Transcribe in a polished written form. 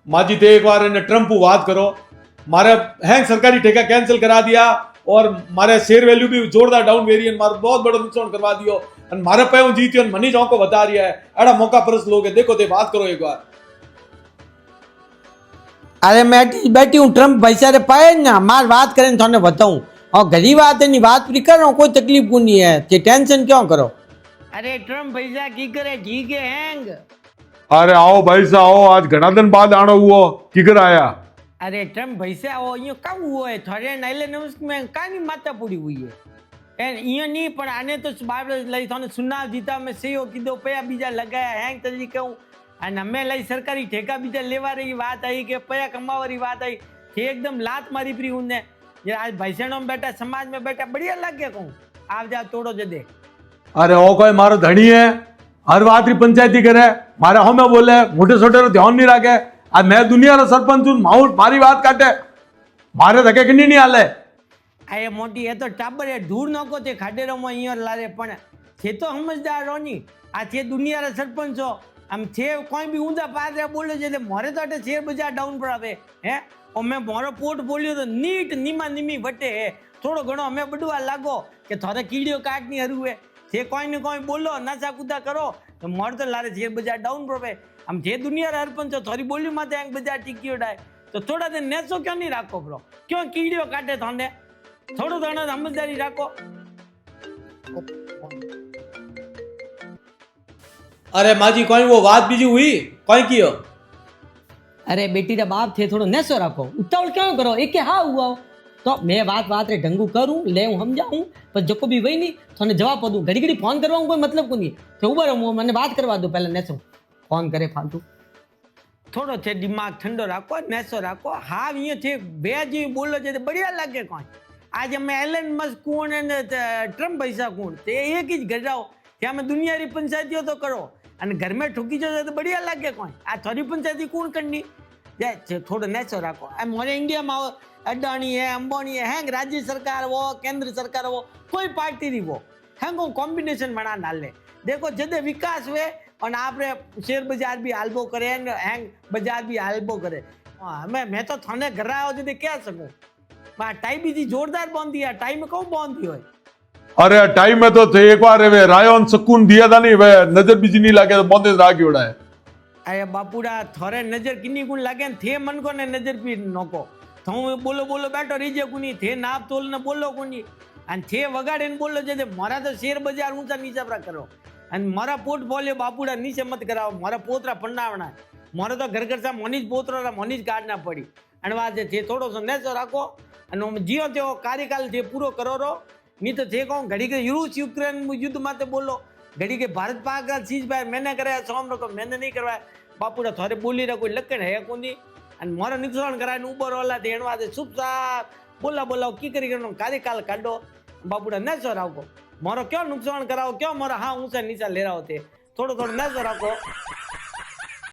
माजी थे एक बार ने ट्रम्प बात करो मारे हैंग सरकारी ठेका कैंसिल करा दिया और मारे शेयर वैल्यू भी जोरदार डाउन वेरी है मारे बहुत बड़ो नुकसान करवा दियो और मारे पे हूं जीत्यो मनी जाओ को बता रही है एड़ा मौका परस लोग है देखो ते बात करो एक बार। अरे मैं बैठी हूँ ट्रम्प पैसा रे पाए ना मार बात करें थाने बताऊं और घरी बात है बात पूरी कर रहा हूँ कोई तकलीफ को नहीं है कि टेंशन क्यों करो। अरे ट्रम्प पैसा की करे जी के हैंग। अरे आओ भाई साहब आओ आज घना दिन बाद आनो हुआ किकर आया। अरे ट्रम्प पैसा वो यो कब हुआ है थोड़े नाइले ने उसमें कानी माता पूरी हुई है एन यो नहीं पर आने तो बाप लई थाने सुना जीता में सेयो कीधो पया बीजा लगाया हैंग तरीके हूं અને અમે લઈ સરકારી ઠેકા બીજા લેવા રહી વાત આવી કે પયા કમાવાની વાત આવી કે એકદમ લાત મારી પ્રી હું ને જે આજ ભાઈસણો में बैठा समाज में बैठा बढ़िया लगे कहूं आप जा तोड़ो जदे। अरे ओ कोई मारो धनी है हर बात री पंचायती करे मारे हमें बोले मोटे छोटे रो ध्यान नहीं रखे आज मैं दुनिया रो सरपंच हूं मारी बात काटे मारे धके किन्नी नहीं हाले। आ ये मोटी है तो टाबर है धूर नको ते खाडेरो में अहियो लारे पण छे तो समझदार रोनी आ छे दुनिया रा सरपंच हो आम छे कोई भी ऊंधा पादरे बोले છે એટલે મારે તો અટે શેર બજાર ડાઉન પર આવે હે ઓ મે મારો પોર્ટફોલિયો તો નીટ નીમા નીમી વટે હે થોડો ઘણો અમે બડવા લાગો કે થોરે કીડીઓ કાટ ની હરુ હે જે કોઈ ને કોઈ બોલો નાસા કુદા કરો તો મારે તો લારે શેર બજાર ડાઉન પર આવે આમ જે દુનિયા રા હરપંચ થોરી બોલી માથે આંક બજાર ટીક્યો ડાય તો થોડા દે નેસો ક્यों नहीं રાખો બ્રો क्यों કીડીઓ કાટે થાને થોડો ઘણો સમજદારી રાખો। अरे माजी कोई वो बात बीजी हुई कोई कियो। अरे बेटी रा बाप थे थोड़ो नेसो रखो उतावल क्यों करो एक के हाँ हुआ तो मैं बात रे ढंगू करूं ले हूं समझाऊं पर जको भी वही नहीं थाने जवाब दूं घड़ी घड़ी फोन करवा कोई मतलब को नहीं तो उबर हूं मैंने बात करवा दो पहले नेसो फोन करे फालतू थोड़ो थे दिमाग ठंडो राखो नेसो राखो हाँ ये थे बेजी बोलो जे बढ़िया लगे कौन आज मैं एलन मस्क कौन है ट्रम्प पैसा कौन ते एक ही गजाओ क्या मैं दुनिया री पंचायतियों तो करो અને घर में ठुकी जाए तो बढ़िया लगे कौन आ थोड़ी पंचायती कौन करनी थोड़ा नेचो रखो मोरे इंडिया में अडाणी है अंबानी है हैंग राज्य सरकार वो केंद्र सरकार वो कोई पार्टी नहीं वो हैंग कॉम्बिनेशन बना डाले देखो जदे विकास हुए और आप शेयर बाजार भी हालबो करे हैंग बाजार भी हालबो करे मैं तो थाने घर आओ जदे क्या सकूं टाई भी जोरदार बंद दिया टाई में कौन बंद दियो है। अरे टाइम में तो थे एक बार वे रायन सुकून दिया था नहीं वे नजर बीजी नहीं लगे तो बंदे रागी उड़ा है। अरे बापूड़ा थोड़े नजर किन्नी गुण लगे थे मन को ने नजर भी नोको तो बोलो बोलो बैठो रीजे कुनी थे नाप तोल ने बोलो कुनी अन थे वगाड़े ने बोलो जे मारा तो शेयर बाजार ऊंचा नीचा पर करो अन मारा पोर्टफोलियो बापूड़ा नीचे मत कराओ मारा पोतरा पन्नावना मारो तो घर घर सा मनीज पोतरा रा मनीज काटना पड़ी अनवाजे थे थोड़ो सो नेसो राखो अन जियो त्यो कार्यकाल थे पूरो करो रो नहीं तो थे कहूँ घड़ी के रूस यूक्रेन युद्ध माते बोलो घड़ी के भारत पाक का चीज भाई मैंने कराया सोम रखो मैंने नहीं करवाया बापूड़ा थोड़े बोली रहा कोई लकड़ है कोनी अन मोरा नुकसान कराया ऊबर वाला देणवा दे चुप साप बोला बोला की करी करनो कार्यकाल काढो बापूड़ा नेसो राखो मोरो क्यों नुकसान कराओ क्यों मोरा हाँ ऊंचा नीचा ले रहा होते थोड़ो थोड़ो नेसो राखो।